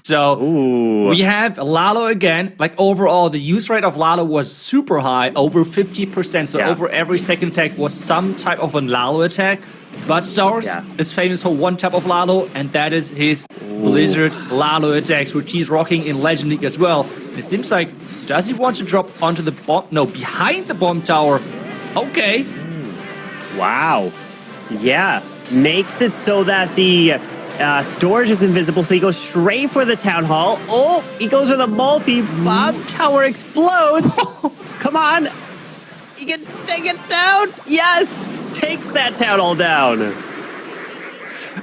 So we have Lalo again. Like overall, the use rate of Lalo was super high, over 50%. So over every second attack was some type of a Lalo attack. But Stars is famous for one type of Lalo, and that is his Blizzard Lalo attacks, which he's rocking in Legend League as well. It seems like, does he want to drop onto the bomb? No, behind the bomb tower. Okay. Wow. Yeah. Makes it so that the storage is invisible, so he goes straight for the Town Hall. Oh, he goes for the multi. Bomb tower explodes. Come on. You can take it down. Yes. Takes that Town Hall down.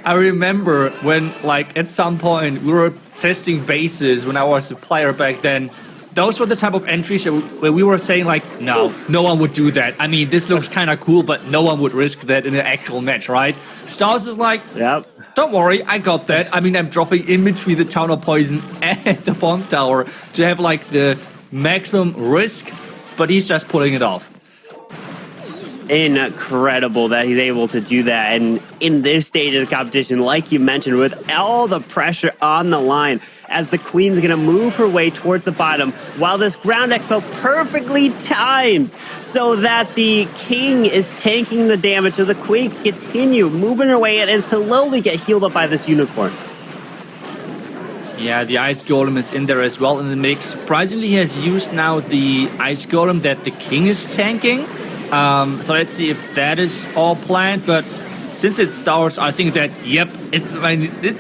I remember when, like, at some point we were testing bases when I was a player back then. Those were the type of entries where we were saying, like, no one would do that. I mean, this looks kind of cool, but no one would risk that in an actual match, right? Stars is like, don't worry, I got that. I mean, I'm dropping in between the Town of Poison and the bomb tower to have, like, the maximum risk, but he's just pulling it off. Incredible that he's able to do that. And in this stage of the competition, like you mentioned, with all the pressure on the line, as the Queen's going to move her way towards the bottom, while this ground expo perfectly timed so that the King is tanking the damage, so the Queen can continue moving her way in and slowly get healed up by this Unicorn. Yeah, the Ice Golem is in there as well in the mix. Surprisingly, he has used now the Ice Golem that the King is tanking. So let's see if that is all planned, but since it Stars, I think that's, it's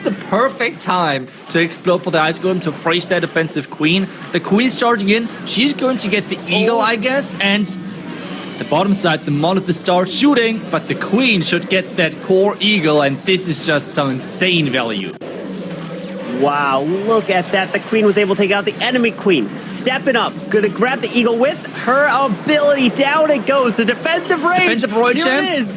the perfect time to explode for the Ice Golem to freeze that defensive Queen. The Queen's charging in, she's going to get the Eagle, I guess, and the bottom side, the Monolith starts shooting, but the Queen should get that core Eagle, and this is just some insane value. Wow, look at that. The Queen was able to take out the enemy Queen. Stepping up. Gonna grab the Eagle with her ability. Down it goes. The defensive range. Defensive Roy Here Champ. it is.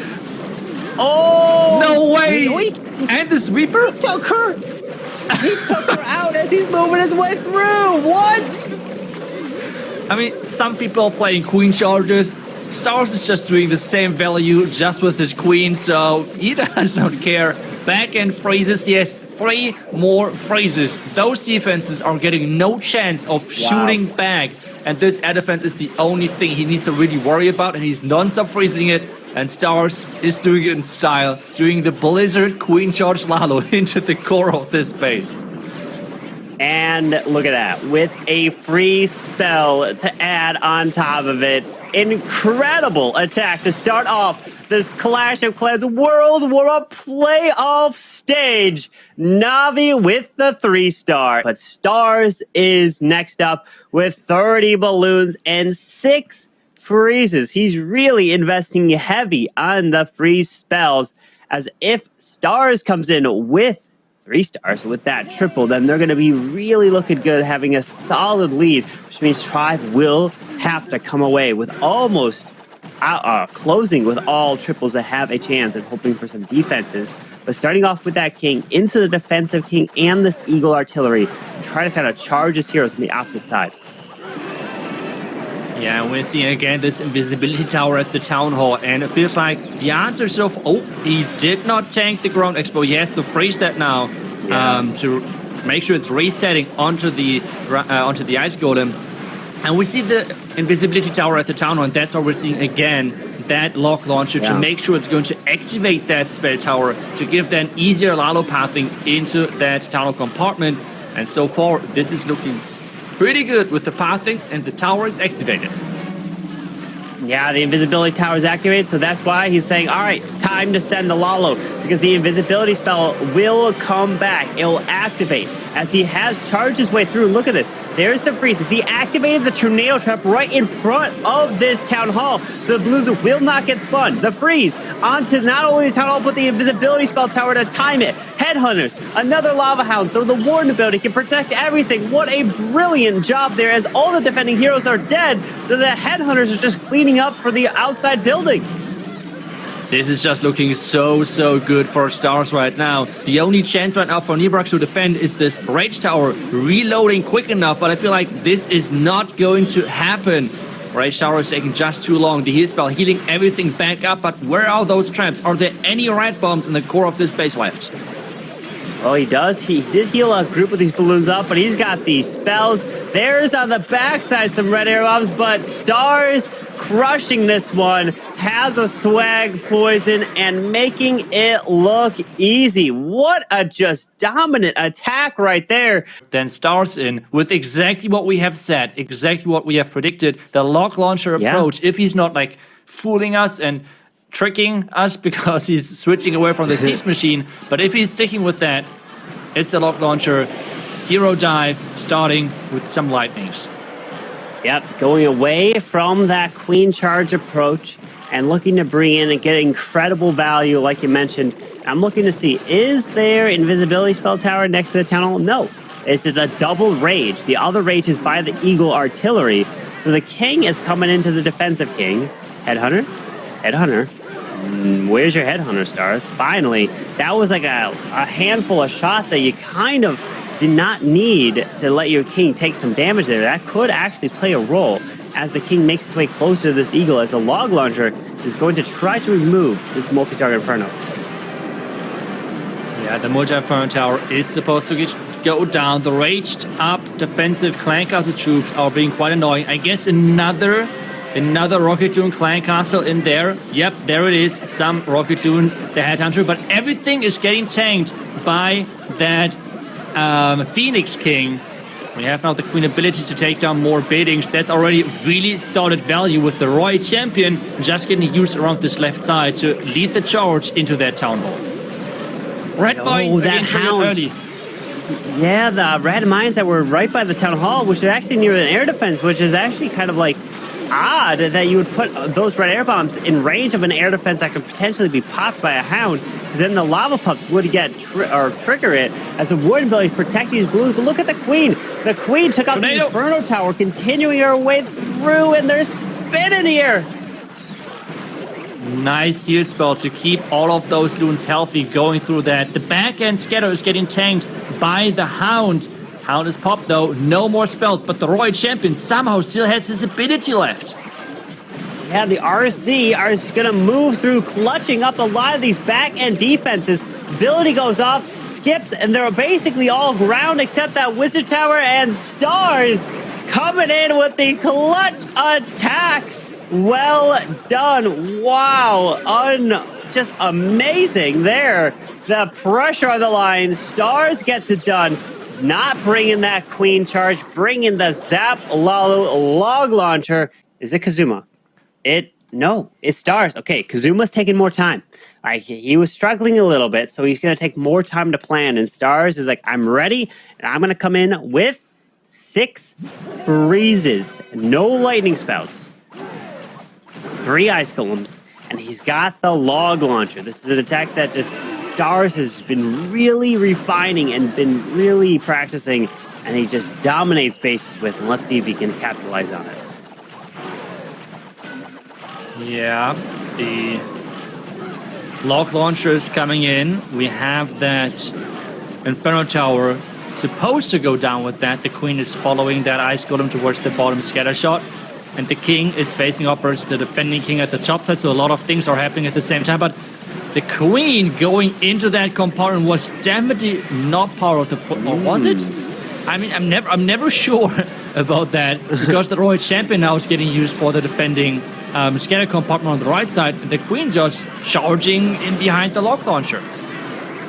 Oh! No way! And the sweeper? He took her. He took her out as he's moving his way through. What? I mean, some people are playing Queen charges. Stars is just doing the same value just with his Queen, so he does not care. Back end freezes, he has 3 more freezes. Those defenses are getting no chance of shooting back. And this air defense is the only thing he needs to really worry about, and he's non-stop freezing it. And Stars is doing it in style, doing the Blizzard Queen Charge Lalo into the core of this base. And look at that, with a free spell to add on top of it. Incredible attack to start off this Clash of Clans World WarmUp playoff stage. Navi with the 3-star. But Stars is next up with 30 balloons and 6 freezes. He's really investing heavy on the freeze spells, as if Stars comes in with 3 stars with that triple, then they're going to be really looking good, having a solid lead, which means Tribe will have to come away with almost closing with all triples that have a chance and hoping for some defenses. But starting off with that King into the defensive King and this Eagle Artillery, try to kind of charge his heroes on the opposite side. Yeah, we're seeing again this invisibility tower at the Town Hall, and it feels like the answer is he did not tank the ground expo. He has to freeze that now to make sure it's resetting onto the Ice Golem. And we see the invisibility tower at the Town Hall, and that's what we're seeing again, that lock launcher to make sure it's going to activate that spell tower to give them easier Lalo pathing into that Town Hall compartment. And so far, this is looking pretty good with the pathing, and the tower is activated. Yeah, the invisibility tower is activated, so that's why he's saying, all right, time to send the Lalo, because the invisibility spell will come back. It will activate as he has charged his way through. Look at this. There's some freezes. He activated the tornado trap right in front of this Town Hall. The Blues will not get spun. The freeze onto not only the Town Hall, but the invisibility spell tower to time it. Headhunters, another Lava Hound, so the Warden ability can protect everything. What a brilliant job there, as all the defending heroes are dead, so the Headhunters are just cleaning up for the outside building. This is just looking so good for Stars right now. The only chance right now for Nebrax to defend is this Rage Tower reloading quick enough, but I feel like this is not going to happen. Rage Tower is taking just too long. The heal spell healing everything back up, but where are those traps? Are there any rat bombs in the core of this base left? Well, he does. He did heal a group of these balloons up, but he's got these spells. There's on the backside some red air bombs, but Stars crushing this one, has a swag poison and making it look easy. What a just dominant attack right there. Then Stars in with exactly what we have said, exactly what we have predicted, the log launcher approach. If he's not like fooling us and tricking us because he's switching away from the siege machine, but if he's sticking with that, it's a log launcher, hero dive, starting with some lightnings. Yep, going away from that queen charge approach and looking to bring in and get incredible value, like you mentioned. I'm looking to see, is there invisibility spell tower next to the town hall? No, it's just a double rage. The other rage is by the eagle artillery. So the king is coming into the defensive king. Headhunter? Headhunter. Where's your headhunter, Stars? Finally, that was like a handful of shots that you kind of did not need to let your king take some damage there. That could actually play a role as the king makes his way closer to this eagle, as the log launcher is going to try to remove this multi-target inferno. Yeah, the multi-inferno tower is supposed to go down. The raged up defensive clan castle troops are being quite annoying. I guess another Rocket Dune clan castle in there. Yep, there it is. Some Rocket Dunes, the Headhunter, but everything is getting tanked by that Phoenix King. We have now the Queen ability to take down more biddings. That's already really solid value with the Roy Champion just getting used around this left side to lead the charge into that town hall. Red mines that hound early. Yeah, the red mines that were right by the town hall, which are actually near an air defense, which is actually kind of like odd that you would put those red air bombs in range of an air defense that could potentially be popped by a hound, because then the lava pups would get trigger it as the warden ability protect these balloons. But look at the queen. The queen took out the inferno tower, continuing her way through, and they're spinning here. Nice heal spell to keep all of those loons healthy going through that. The back end scatter is getting tanked by the hound. Hound is popped though, no more spells, but the Royal Champion somehow still has his ability left. Yeah, the RC are going to move through, clutching up a lot of these back-end defenses. Ability goes off, skips, and they're basically all ground except that Wizard Tower, and Stars coming in with the clutch attack. Well done. Wow. Just amazing there. The pressure on the line. Stars gets it done. Not bringing that queen charge, bringing the Zap Lalu log launcher. Is it Kazuma? No, it's Stars. Okay, Kazuma's taking more time. He was struggling a little bit, so he's going to take more time to plan. And Stars is like, I'm ready, and I'm going to come in with 6 freezes. No lightning spells. 3 ice golems, and he's got the log launcher. This is an attack that just Stars has been really refining and been really practicing, and he just dominates bases with, and let's see if he can capitalize on it. Yeah, the log launcher is coming in. We have that Inferno Tower supposed to go down with that. The Queen is following that Ice Golem towards the bottom scatter shot. And the King is facing off versus the defending King at the top side. So a lot of things are happening at the same time. But the Queen going into that compartment was definitely not part of the... Or was it? I mean, I'm never sure about that. Because the Royal Champion now is getting used for the defending scatter compartment on the right side. The Queen just charging in behind the log launcher.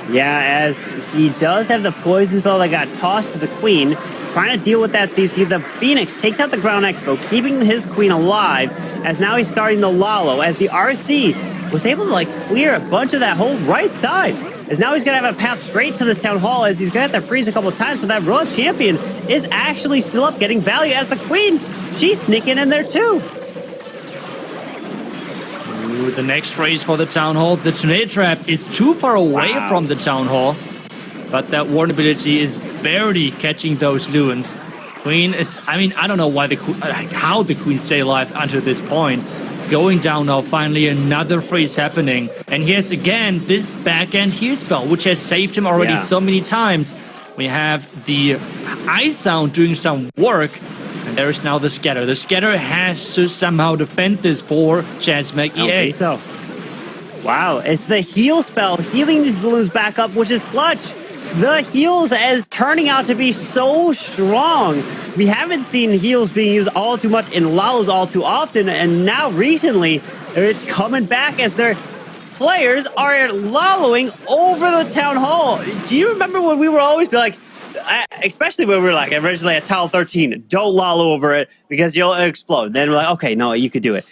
Yeah, as he does have the poison spell that got tossed to the Queen, trying to deal with that CC. The Phoenix takes out the Ground Expo, keeping his Queen alive, as now he's starting the Lalo, as the RC was able to clear a bunch of that whole right side. As now he's going to have a path straight to this Town Hall, as he's going to have to freeze a couple of times, but that Royal Champion is actually still up, getting value, as the Queen, she's sneaking in there too. Ooh, the next phrase for the Town Hall. The Tornado Trap is too far away from the Town Hall, but that Warden ability is barely catching those loons. Queen is, I don't know why how the Queen stay alive until this point. Going down now, finally another freeze happening. And here's again this back-end heal spell, which has saved him already so many times. We have the Ice Sound doing some work, and there is now the Scatter. The Scatter has to somehow defend this for Chasmac EA. Okay, so. Wow, it's the heal spell, healing these balloons back up, which is clutch. the heals as turning out to be so strong. We haven't seen heals being used all too much in Lalos all too often, and now recently it's coming back as their players are laloing over the town hall. Do you remember when we were always be like, especially when we were like originally at Tower 13, don't lalo over it because you'll explode. Then we're like, okay, no, you could do it.